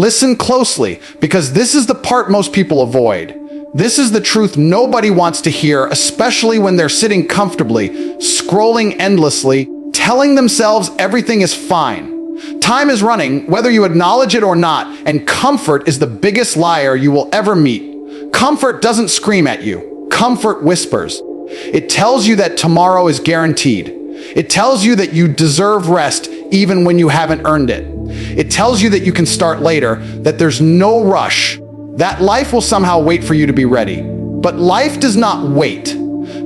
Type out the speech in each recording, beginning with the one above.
Listen closely, because this is the part most people avoid. This is the truth nobody wants to hear, especially when they're sitting comfortably, scrolling endlessly, telling themselves everything is fine. Time is running, whether you acknowledge it or not, and comfort is the biggest liar you will ever meet. Comfort doesn't scream at you. Comfort whispers. It tells you that tomorrow is guaranteed. It tells you that you deserve rest even when you haven't earned it. It tells you that you can start later, that there's no rush, that life will somehow wait for you to be ready. But life does not wait.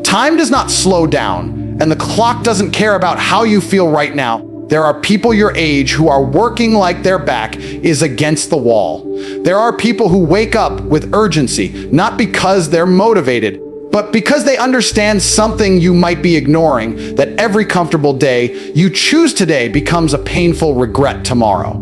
Time does not slow down, and the clock doesn't care about how you feel right now. There are people your age who are working like their back is against the wall. There are people who wake up with urgency, not because they're motivated, but because they understand something you might be ignoring, that every comfortable day you choose today becomes a painful regret tomorrow.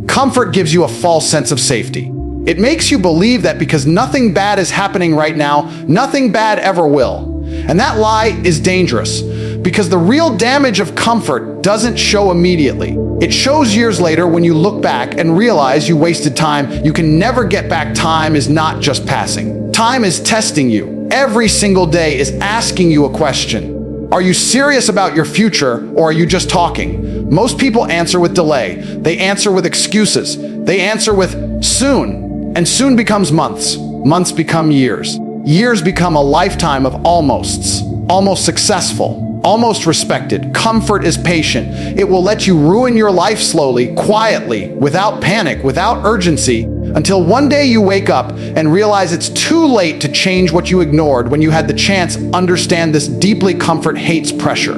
Comfort gives you a false sense of safety. It makes you believe that because nothing bad is happening right now, nothing bad ever will. And that lie is dangerous, because the real damage of comfort doesn't show immediately. It shows years later when you look back and realize you wasted time. You can never get back. Time is not just passing. Time is testing you. Every single day is asking you a question. Are you serious about your future, or are you just talking? Most people answer with delay. They answer with excuses. They answer with soon. And soon becomes months. Months become years. Years become a lifetime of almosts. Almost successful. Almost respected. Comfort is patient. It will let you ruin your life slowly, quietly, without panic, without urgency, until one day you wake up and realize it's too late to change what you ignored when you had the chance. Understand this deeply. Comfort hates pressure.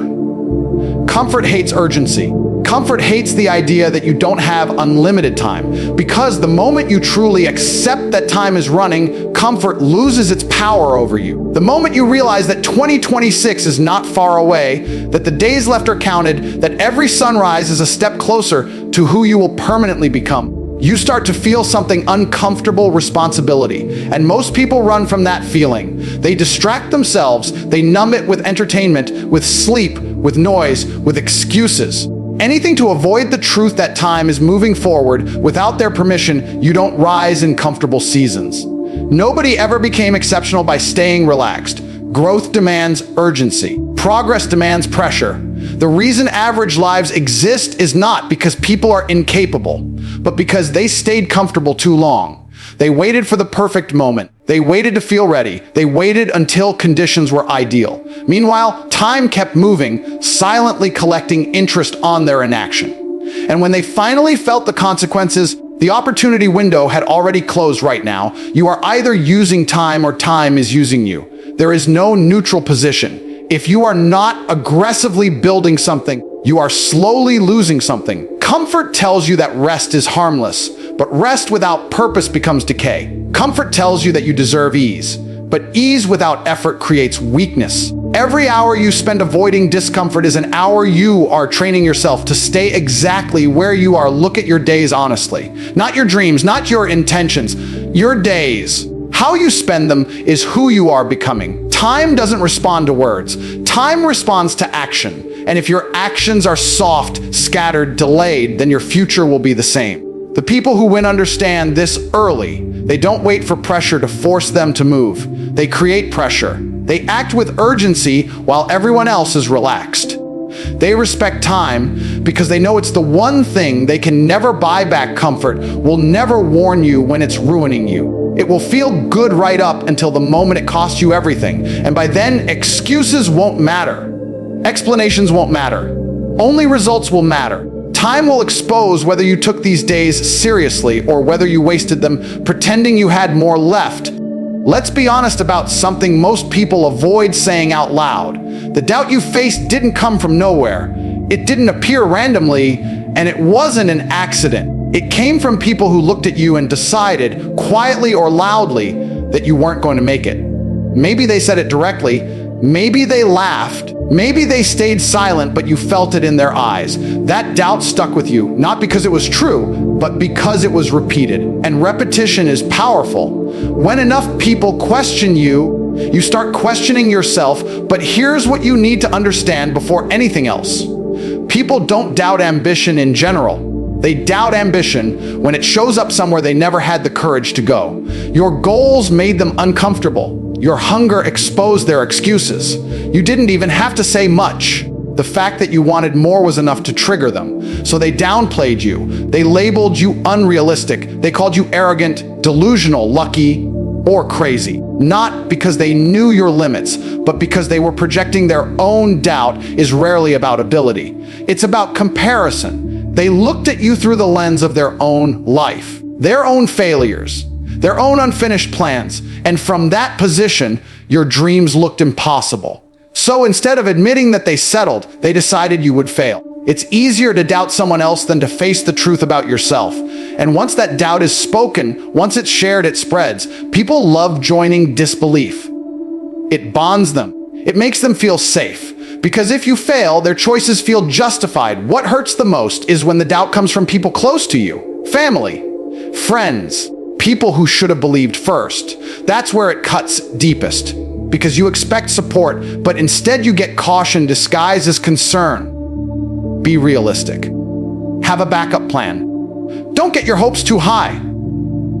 Comfort hates urgency. Comfort hates the idea that you don't have unlimited time, because the moment you truly accept that time is running, comfort loses its power over you. The moment you realize that 2026 is not far away, that the days left are counted, that every sunrise is a step closer to who you will permanently become, you start to feel something uncomfortable: responsibility. And most people run from that feeling. They distract themselves, they numb it with entertainment, with sleep, with noise, with excuses. Anything to avoid the truth that time is moving forward. Without their permission, you don't rise in comfortable seasons. Nobody ever became exceptional by staying relaxed. Growth demands urgency. Progress demands pressure. The reason average lives exist is not because people are incapable, but because they stayed comfortable too long. They waited for the perfect moment. They waited to feel ready. They waited until conditions were ideal. Meanwhile, time kept moving, silently collecting interest on their inaction. And when they finally felt the consequences, the opportunity window had already closed. Right now, you are either using time or time is using you. There is no neutral position. If you are not aggressively building something, you are slowly losing something. Comfort tells you that rest is harmless, but rest without purpose becomes decay. Comfort tells you that you deserve ease, but ease without effort creates weakness. Every hour you spend avoiding discomfort is an hour you are training yourself to stay exactly where you are. Look at your days honestly. Not your dreams, not your intentions, your days. How you spend them is who you are becoming. Time doesn't respond to words. Time responds to action. And if your actions are soft, scattered, delayed, then your future will be the same. The people who win understand this early. They don't wait for pressure to force them to move. They create pressure. They act with urgency while everyone else is relaxed. They respect time because they know it's the one thing they can never buy back. Comfort will never warn you when it's ruining you. It will feel good right up until the moment it costs you everything. And by then, excuses won't matter. Explanations won't matter. Only results will matter. Time will expose whether you took these days seriously or whether you wasted them pretending you had more left. Let's be honest about something most people avoid saying out loud. The doubt you faced didn't come from nowhere. It didn't appear randomly, and it wasn't an accident. It came from people who looked at you and decided, quietly or loudly, that you weren't going to make it. Maybe they said it directly. Maybe they laughed. Maybe they stayed silent, but you felt it in their eyes. That doubt stuck with you, not because it was true, but because it was repeated. And repetition is powerful. When enough people question you, you start questioning yourself. But here's what you need to understand before anything else. People don't doubt ambition in general. They doubt ambition when it shows up somewhere they never had the courage to go. Your goals made them uncomfortable. Your hunger exposed their excuses. You didn't even have to say much. The fact that you wanted more was enough to trigger them. So they downplayed you. They labeled you unrealistic. They called you arrogant, delusional, lucky, or crazy. Not because they knew your limits, but because they were projecting their own doubt. Is rarely about ability. It's about comparison. They looked at you through the lens of their own life, their own failures, their own unfinished plans. And from that position, your dreams looked impossible. So instead of admitting that they settled, they decided you would fail. It's easier to doubt someone else than to face the truth about yourself. And once that doubt is spoken, once it's shared, it spreads. People love joining disbelief. It bonds them. It makes them feel safe. Because if you fail, their choices feel justified. What hurts the most is when the doubt comes from people close to you. Family, friends, people who should have believed first. That's where it cuts deepest. Because you expect support, but instead you get caution disguised as concern. Be realistic. Have a backup plan. Don't get your hopes too high.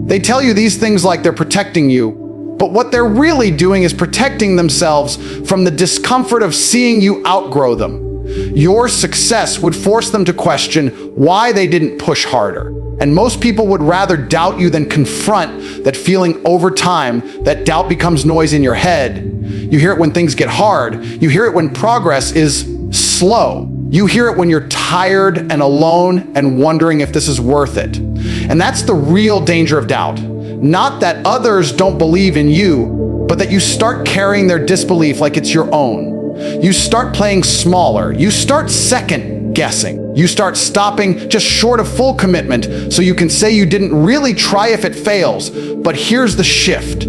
They tell you these things like they're protecting you, but what they're really doing is protecting themselves from the discomfort of seeing you outgrow them. Your success would force them to question why they didn't push harder. And most people would rather doubt you than confront that feeling over time. That doubt becomes noise in your head. You hear it when things get hard. You hear it when progress is slow. You hear it when you're tired and alone and wondering if this is worth it. And that's the real danger of doubt. Not that others don't believe in you, but that you start carrying their disbelief like it's your own. You start playing smaller. You start second guessing. You start stopping just short of full commitment so you can say you didn't really try if it fails. But here's the shift.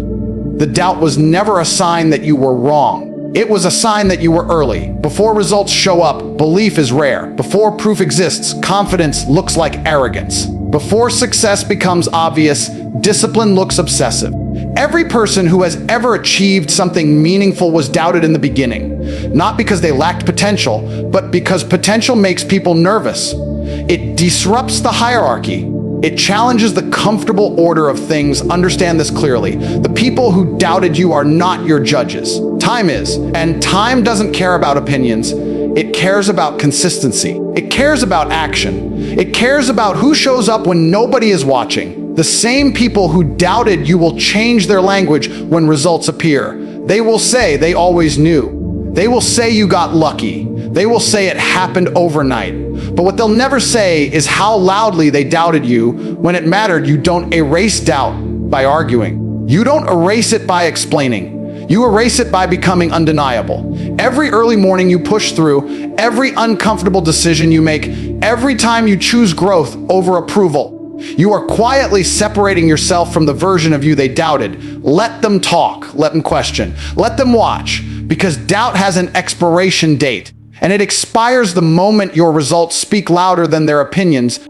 The doubt was never a sign that you were wrong. It was a sign that you were early. Before results show up, belief is rare. Before proof exists, confidence looks like arrogance. Before success becomes obvious, discipline looks obsessive. Every person who has ever achieved something meaningful was doubted in the beginning, not because they lacked potential, but because potential makes people nervous. It disrupts the hierarchy. It challenges the comfortable order of things. Understand this clearly. The people who doubted you are not your judges. Time is, and time doesn't care about opinions. It cares about consistency. It cares about action. It cares about who shows up when nobody is watching. The same people who doubted you will change their language when results appear. They will say they always knew. They will say you got lucky. They will say it happened overnight. But what they'll never say is how loudly they doubted you when it mattered. You don't erase doubt by arguing. You don't erase it by explaining. You erase it by becoming undeniable. Every early morning you push through, every uncomfortable decision you make, every time you choose growth over approval, you are quietly separating yourself from the version of you they doubted. Let them talk, let them question, let them watch, because doubt has an expiration date, and it expires the moment your results speak louder than their opinions.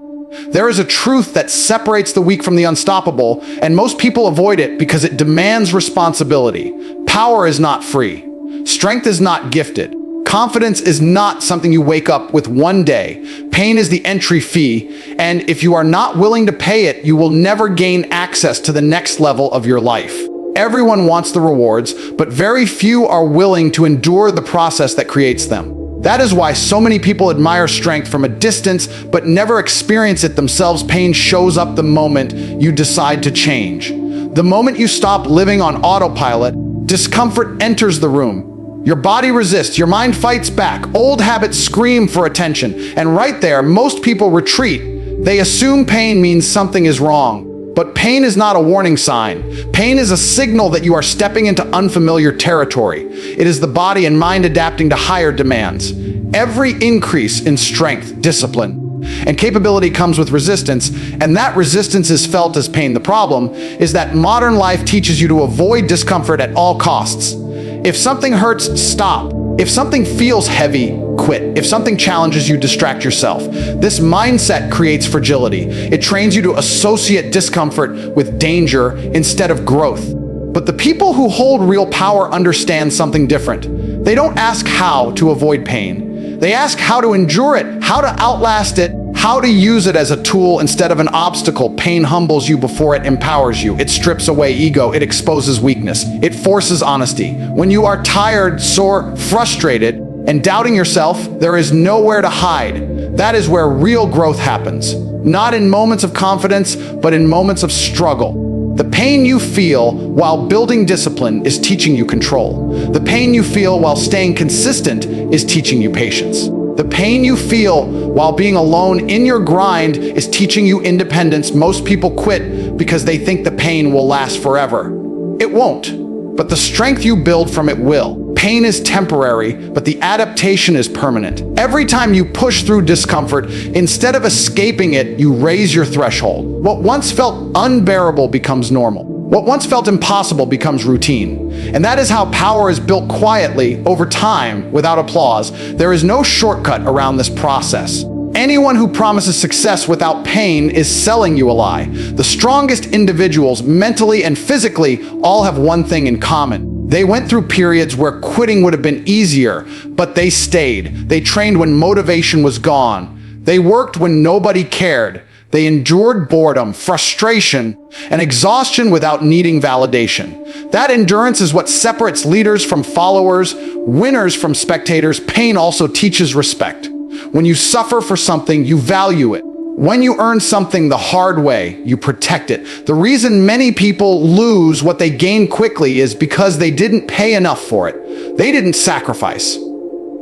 There is a truth that separates the weak from the unstoppable, and most people avoid it because it demands responsibility. Power is not free. Strength is not gifted. Confidence is not something you wake up with one day. Pain is the entry fee, and if you are not willing to pay it, you will never gain access to the next level of your life. Everyone wants the rewards, but very few are willing to endure the process that creates them. That is why so many people admire strength from a distance, but never experience it themselves. Pain shows up the moment you decide to change. The moment you stop living on autopilot, discomfort enters the room. Your body resists, your mind fights back, old habits scream for attention, and right there, most people retreat. They assume pain means something is wrong. But pain is not a warning sign. Pain is a signal that you are stepping into unfamiliar territory. It is the body and mind adapting to higher demands. Every increase in strength, discipline, and capability comes with resistance, and that resistance is felt as pain. The problem is that modern life teaches you to avoid discomfort at all costs. If something hurts, stop. If something feels heavy, quit. If something challenges you, distract yourself. This mindset creates fragility. It trains you to associate discomfort with danger instead of growth. But the people who hold real power understand something different. They don't ask how to avoid pain. They ask how to endure it, how to outlast it, how to use it as a tool instead of an obstacle. Pain humbles you before it empowers you. It strips away ego. It exposes weakness. It forces honesty. When you are tired, sore, frustrated, and doubting yourself, there is nowhere to hide. That is where real growth happens. Not in moments of confidence, but in moments of struggle. The pain you feel while building discipline is teaching you control. The pain you feel while staying consistent is teaching you patience. The pain you feel while being alone in your grind is teaching you independence. Most people quit because they think the pain will last forever. It won't, but the strength you build from it will. Pain is temporary, but the adaptation is permanent. Every time you push through discomfort, instead of escaping it, you raise your threshold. What once felt unbearable becomes normal. What once felt impossible becomes routine. And that is how power is built quietly, over time, without applause. There is no shortcut around this process. Anyone who promises success without pain is selling you a lie. The strongest individuals, mentally and physically, all have one thing in common. They went through periods where quitting would have been easier, but they stayed. They trained when motivation was gone. They worked when nobody cared. They endured boredom, frustration, and exhaustion without needing validation. That endurance is what separates leaders from followers, winners from spectators. Pain also teaches respect. When you suffer for something, you value it. When you earn something the hard way, you protect it. The reason many people lose what they gain quickly is because they didn't pay enough for it. They didn't sacrifice.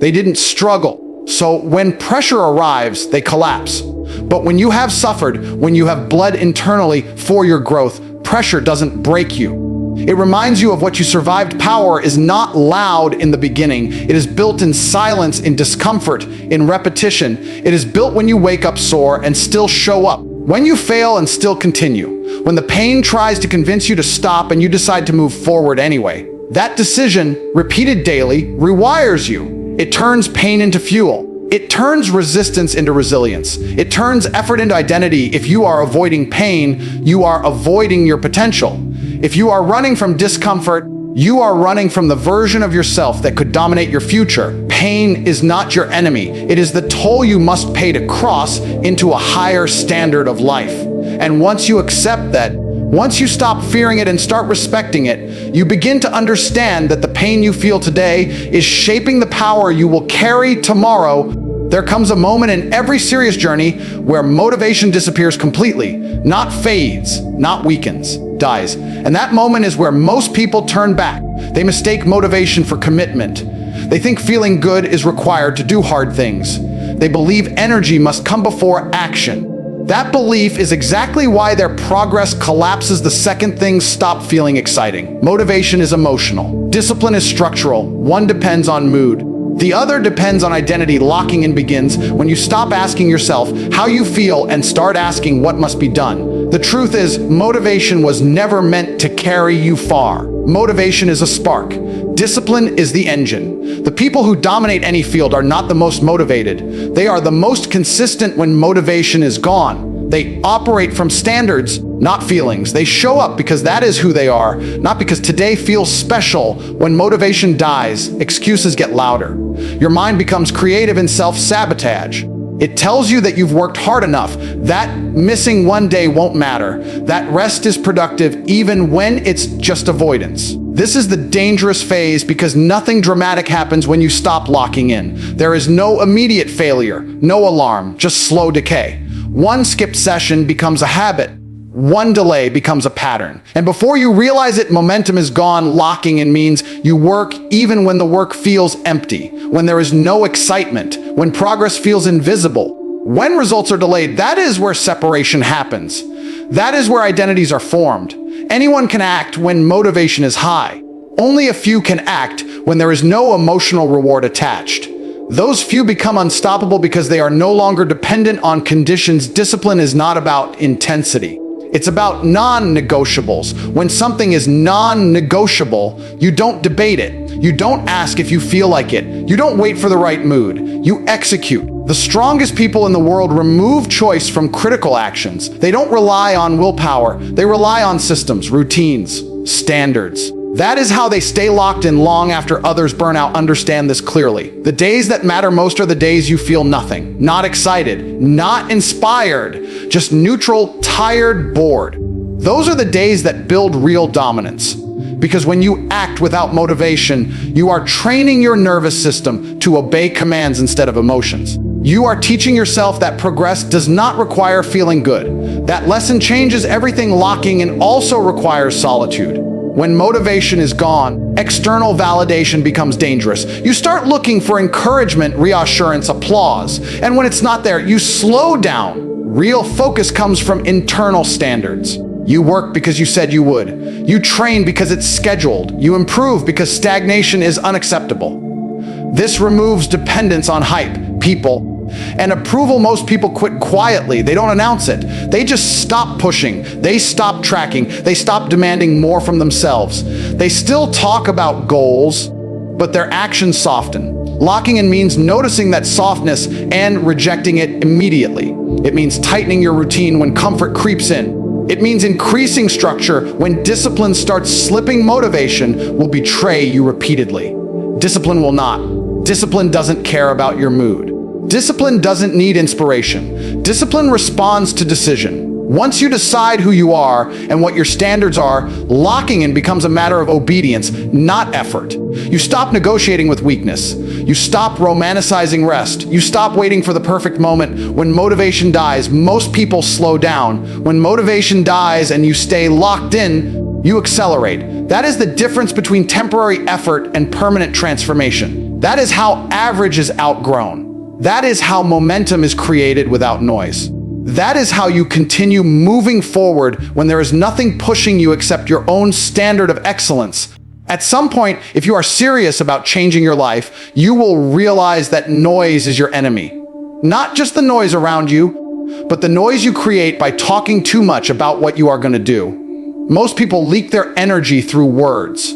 They didn't struggle. So when pressure arrives, they collapse. But when you have suffered, when you have bled internally for your growth, pressure doesn't break you. It reminds you of what you survived. Power is not loud in the beginning. It is built in silence, in discomfort, in repetition. It is built when you wake up sore and still show up. When you fail and still continue. When the pain tries to convince you to stop and you decide to move forward anyway. That decision, repeated daily, rewires you. It turns pain into fuel. It turns resistance into resilience. It turns effort into identity. If you are avoiding pain, you are avoiding your potential. If you are running from discomfort, you are running from the version of yourself that could dominate your future. Pain is not your enemy. It is the toll you must pay to cross into a higher standard of life. And once you accept that, once you stop fearing it and start respecting it, you begin to understand that the pain you feel today is shaping the power you will carry tomorrow. There comes a moment in every serious journey where motivation disappears completely, not fades, not weakens, dies. And that moment is where most people turn back. They mistake motivation for commitment. They think feeling good is required to do hard things. They believe energy must come before action. That belief is exactly why their progress collapses the second things stop feeling exciting. Motivation is emotional. Discipline is structural. One depends on mood. The other depends on identity. Locking in begins when you stop asking yourself how you feel and start asking what must be done. The truth is, motivation was never meant to carry you far. Motivation is a spark. Discipline is the engine. The people who dominate any field are not the most motivated. They are the most consistent when motivation is gone. They operate from standards, not feelings. They show up because that is who they are, not because today feels special. When motivation dies, excuses get louder. Your mind becomes creative in self-sabotage. It tells you that you've worked hard enough. That missing one day won't matter. That rest is productive even when it's just avoidance. This is the dangerous phase because nothing dramatic happens when you stop locking in. There is no immediate failure, no alarm, just slow decay. One skipped session becomes a habit. One delay becomes a pattern. And before you realize it, momentum is gone. Locking in means you work even when the work feels empty, when there is no excitement, when progress feels invisible. When results are delayed, that is where separation happens. That is where identities are formed. Anyone can act when motivation is high. Only a few can act when there is no emotional reward attached. Those few become unstoppable because they are no longer dependent on conditions. Discipline is not about intensity. It's about non-negotiables. When something is non-negotiable, you don't debate it. You don't ask if you feel like it. You don't wait for the right mood. You execute. The strongest people in the world remove choice from critical actions. They don't rely on willpower. They rely on systems, routines, standards. That is how they stay locked in long after others burn out. Understand this clearly. The days that matter most are the days you feel nothing, not excited, not inspired, just neutral, tired, bored. Those are the days that build real dominance. Because when you act without motivation, you are training your nervous system to obey commands instead of emotions. You are teaching yourself that progress does not require feeling good. That lesson changes everything. Locking in also requires solitude. When motivation is gone, external validation becomes dangerous. You start looking for encouragement, reassurance, applause. And when it's not there, you slow down. Real focus comes from internal standards. You work because you said you would. You train because it's scheduled. You improve because stagnation is unacceptable. This removes dependence on hype, people, and approval. Most people quit quietly. They don't announce it. They just stop pushing. They stop tracking. They stop demanding more from themselves. They still talk about goals, but their actions soften. Locking in means noticing that softness and rejecting it immediately. It means tightening your routine when comfort creeps in. It means increasing structure when discipline starts slipping. Motivation will betray you repeatedly. Discipline will not. Discipline doesn't care about your mood. Discipline doesn't need inspiration. Discipline responds to decision. Once you decide who you are and what your standards are, locking in becomes a matter of obedience, not effort. You stop negotiating with weakness. You stop romanticizing rest. You stop waiting for the perfect moment. When motivation dies, most people slow down. When motivation dies and you stay locked in, you accelerate. That is the difference between temporary effort and permanent transformation. That is how average is outgrown. That is how momentum is created without noise. That is how you continue moving forward when there is nothing pushing you except your own standard of excellence. At some point, if you are serious about changing your life, you will realize that noise is your enemy. Not just the noise around you, but the noise you create by talking too much about what you are going to do. Most people leak their energy through words.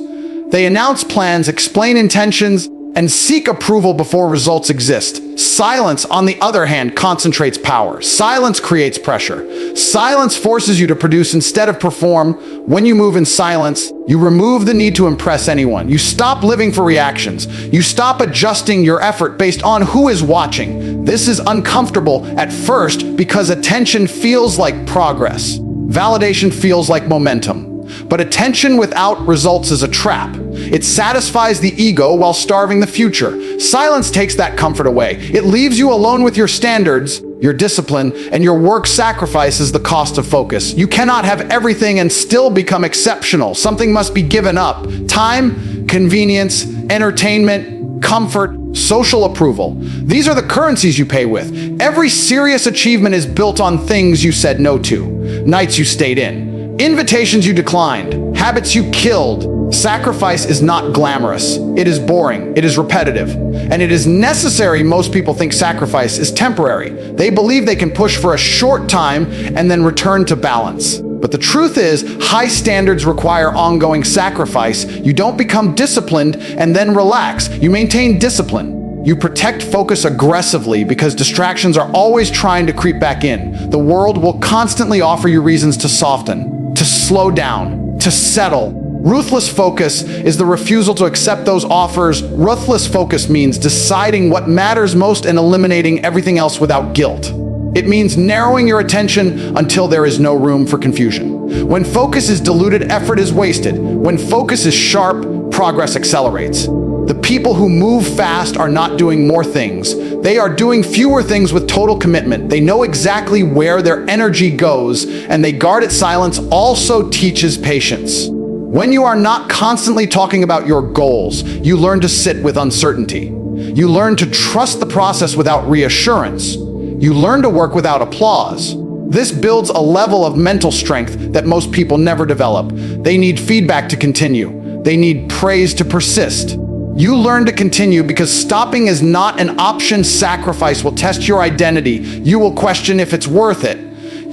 They announce plans, explain intentions, and seek approval before results exist. Silence, on the other hand, concentrates power. Silence creates pressure. Silence forces you to produce instead of perform. When you move in silence, you remove the need to impress anyone. You stop living for reactions. You stop adjusting your effort based on who is watching. This is uncomfortable at first because attention feels like progress. Validation feels like momentum. But attention without results is a trap. It satisfies the ego while starving the future. Silence takes that comfort away. It leaves you alone with your standards, your discipline, and your work sacrifices the cost of focus. You cannot have everything and still become exceptional. Something must be given up. Time, convenience, entertainment, comfort, social approval. These are the currencies you pay with. Every serious achievement is built on things you said no to, nights you stayed in, invitations you declined, habits you killed. Sacrifice is not glamorous. It is boring. It is repetitive. And it is necessary. Most people think sacrifice is temporary. They believe they can push for a short time and then return to balance. But the truth is, high standards require ongoing sacrifice. You don't become disciplined and then relax. You maintain discipline. You protect focus aggressively because distractions are always trying to creep back in. The world will constantly offer you reasons to soften, to slow down, to settle. Ruthless focus is the refusal to accept those offers. Ruthless focus means deciding what matters most and eliminating everything else without guilt. It means narrowing your attention until there is no room for confusion. When focus is diluted, effort is wasted. When focus is sharp, progress accelerates. The people who move fast are not doing more things. They are doing fewer things with total commitment. They know exactly where their energy goes, and they guard it. Silence also teaches patience. When you are not constantly talking about your goals, you learn to sit with uncertainty. You learn to trust the process without reassurance. You learn to work without applause. This builds a level of mental strength that most people never develop. They need feedback to continue. They need praise to persist. You learn to continue because stopping is not an option. Sacrifice will test your identity. You will question if it's worth it.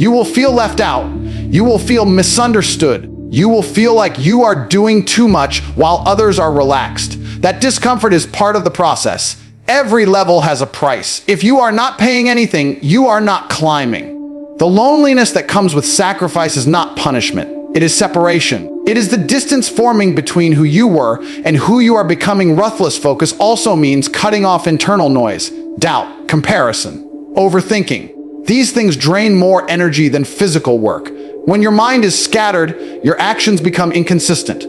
You will feel left out. You will feel misunderstood. You will feel like you are doing too much while others are relaxed. That discomfort is part of the process. Every level has a price. If you are not paying anything, you are not climbing. The loneliness that comes with sacrifice is not punishment. It is separation. It is the distance forming between who you were and who you are becoming. Ruthless focus also means cutting off internal noise, doubt, comparison, overthinking. These things drain more energy than physical work. When your mind is scattered, your actions become inconsistent.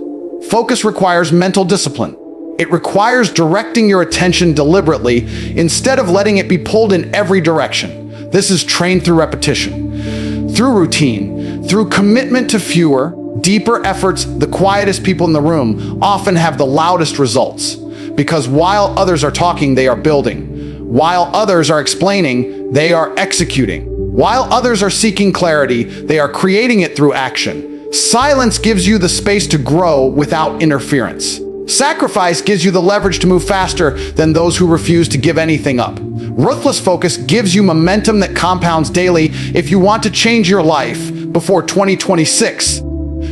Focus requires mental discipline. It requires directing your attention deliberately instead of letting it be pulled in every direction. This is trained through repetition, through routine, through commitment to fewer, deeper efforts. The quietest people in the room often have the loudest results, because while others are talking, they are building. While others are explaining, they are executing. While others are seeking clarity, they are creating it through action. Silence gives you the space to grow without interference. Sacrifice gives you the leverage to move faster than those who refuse to give anything up. Ruthless focus gives you momentum that compounds daily. If you want to change your life before 2026,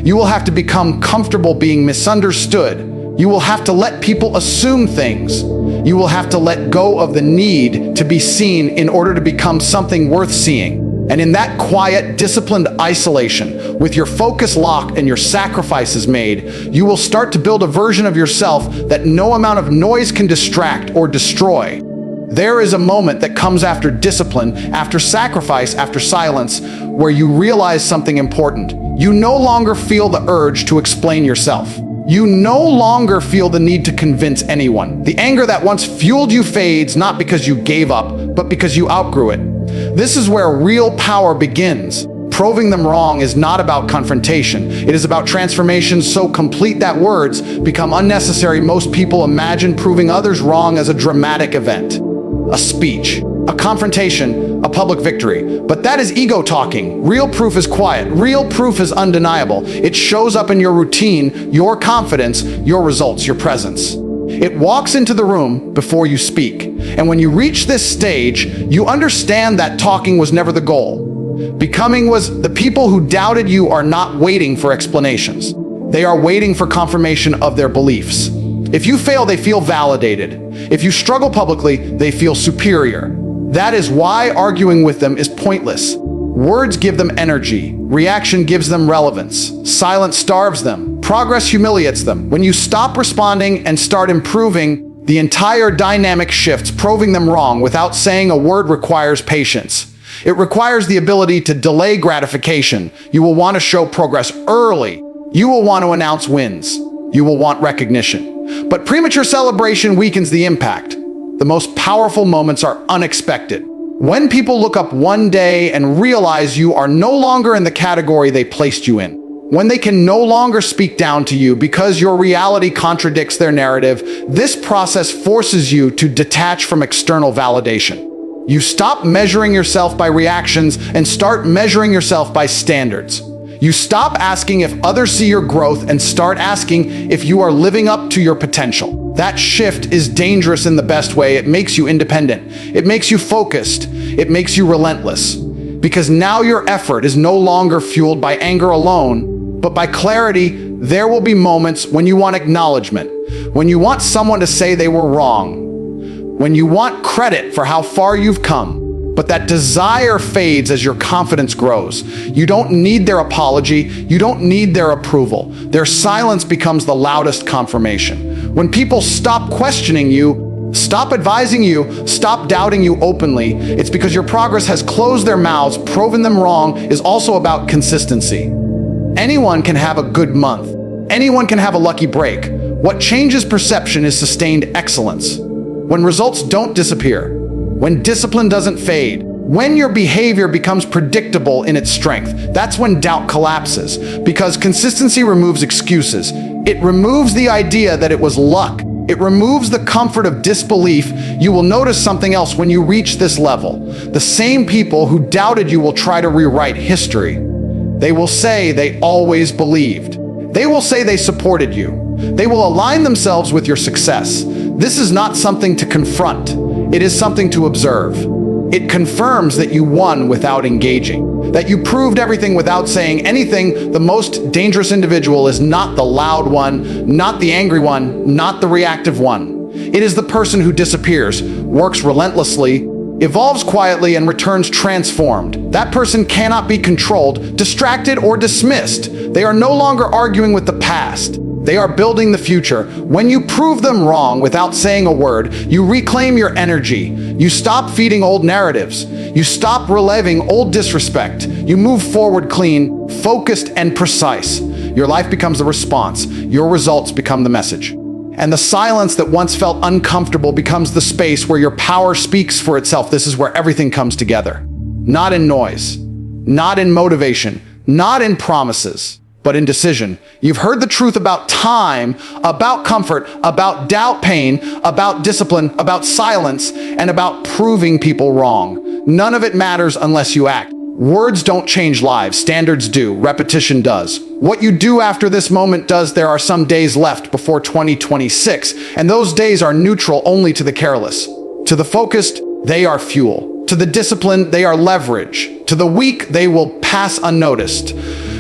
you will have to become comfortable being misunderstood. You will have to let people assume things. You will have to let go of the need to be seen in order to become something worth seeing. And in that quiet, disciplined isolation, with your focus locked and your sacrifices made, you will start to build a version of yourself that no amount of noise can distract or destroy. There is a moment that comes after discipline, after sacrifice, after silence, where you realize something important. You no longer feel the urge to explain yourself. You no longer feel the need to convince anyone. The anger that once fueled you fades, not because you gave up, but because you outgrew it. This is where real power begins. Proving them wrong is not about confrontation. It is about transformation so complete that words become unnecessary. Most people imagine proving others wrong as a dramatic event, a speech, a confrontation, a public victory. But that is ego talking. Real proof is quiet. Real proof is undeniable. It shows up in your routine, your confidence, your results, your presence. It walks into the room before you speak. And when you reach this stage, you understand that talking was never the goal. Becoming was. The people who doubted you are not waiting for explanations. They are waiting for confirmation of their beliefs. If you fail, they feel validated. If you struggle publicly, they feel superior. That is why arguing with them is pointless. Words give them energy. Reaction gives them relevance. Silence starves them. Progress humiliates them. When you stop responding and start improving, the entire dynamic shifts. Proving them wrong without saying a word requires patience. It requires the ability to delay gratification. You will want to show progress early. You will want to announce wins. You will want recognition. But premature celebration weakens the impact. The most powerful moments are unexpected. When people look up one day and realize you are no longer in the category they placed you in. When they can no longer speak down to you because your reality contradicts their narrative, this process forces you to detach from external validation. You stop measuring yourself by reactions and start measuring yourself by standards. You stop asking if others see your growth and start asking if you are living up to your potential. That shift is dangerous in the best way. It makes you independent. It makes you focused. It makes you relentless. Because now your effort is no longer fueled by anger alone, but by clarity. There will be moments when you want acknowledgement, when you want someone to say they were wrong, when you want credit for how far you've come. But that desire fades as your confidence grows. You don't need their apology. You don't need their approval. Their silence becomes the loudest confirmation. When people stop questioning you, stop advising you, stop doubting you openly, it's because your progress has closed their mouths. Proving them wrong is also about consistency. Anyone can have a good month. Anyone can have a lucky break. What changes perception is sustained excellence. When results don't disappear, when discipline doesn't fade, when your behavior becomes predictable in its strength, that's when doubt collapses. Because consistency removes excuses. It removes the idea that it was luck. It removes the comfort of disbelief. You will notice something else when you reach this level. The same people who doubted you will try to rewrite history. They will say they always believed. They will say they supported you. They will align themselves with your success. This is not something to confront. It is something to observe. It confirms that you won without engaging, that you proved everything without saying anything. The most dangerous individual is not the loud one, not the angry one, not the reactive one. It is the person who disappears, works relentlessly, evolves quietly, and returns transformed. That person cannot be controlled, distracted, or dismissed. They are no longer arguing with the past. They are building the future. When you prove them wrong without saying a word, you reclaim your energy. You stop feeding old narratives. You stop reliving old disrespect. You move forward clean, focused, and precise. Your life becomes the response. Your results become the message. And the silence that once felt uncomfortable becomes the space where your power speaks for itself. This is where everything comes together. Not in noise, not in motivation, not in promises, but in decision. You've heard the truth about time, about comfort, about doubt, pain, about discipline, about silence, and about proving people wrong. None of it matters unless you act. Words don't change lives, standards do, repetition does. What you do after this moment does. There are some days left before 2026, and those days are neutral only to the careless. To the focused, they are fuel. To the disciplined, they are leverage. To the weak, they will pass unnoticed.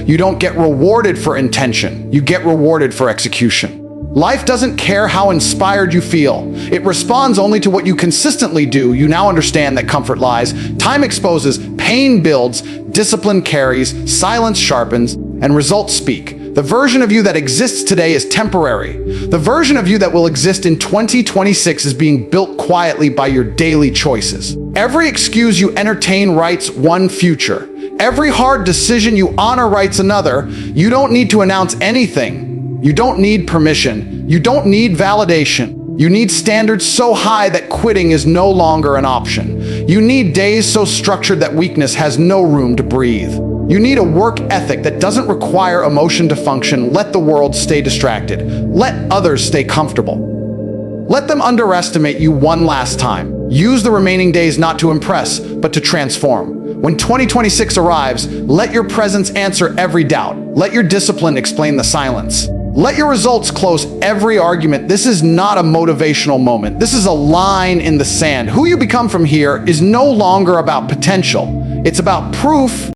You don't get rewarded for intention, you get rewarded for execution. Life doesn't care how inspired you feel. It responds only to what you consistently do. You now understand that comfort lies. Time exposes, pain builds, discipline carries, silence sharpens, and results speak. The version of you that exists today is temporary. The version of you that will exist in 2026 is being built quietly by your daily choices. Every excuse you entertain writes one future. Every hard decision you honor writes another. You don't need to announce anything. You don't need permission. You don't need validation. You need standards so high that quitting is no longer an option. You need days so structured that weakness has no room to breathe. You need a work ethic that doesn't require emotion to function. Let the world stay distracted. Let others stay comfortable. Let them underestimate you one last time. Use the remaining days not to impress, but to transform. When 2026 arrives, let your presence answer every doubt. Let your discipline explain the silence. Let your results close every argument. This is not a motivational moment. This is a line in the sand. Who you become from here is no longer about potential. It's about proof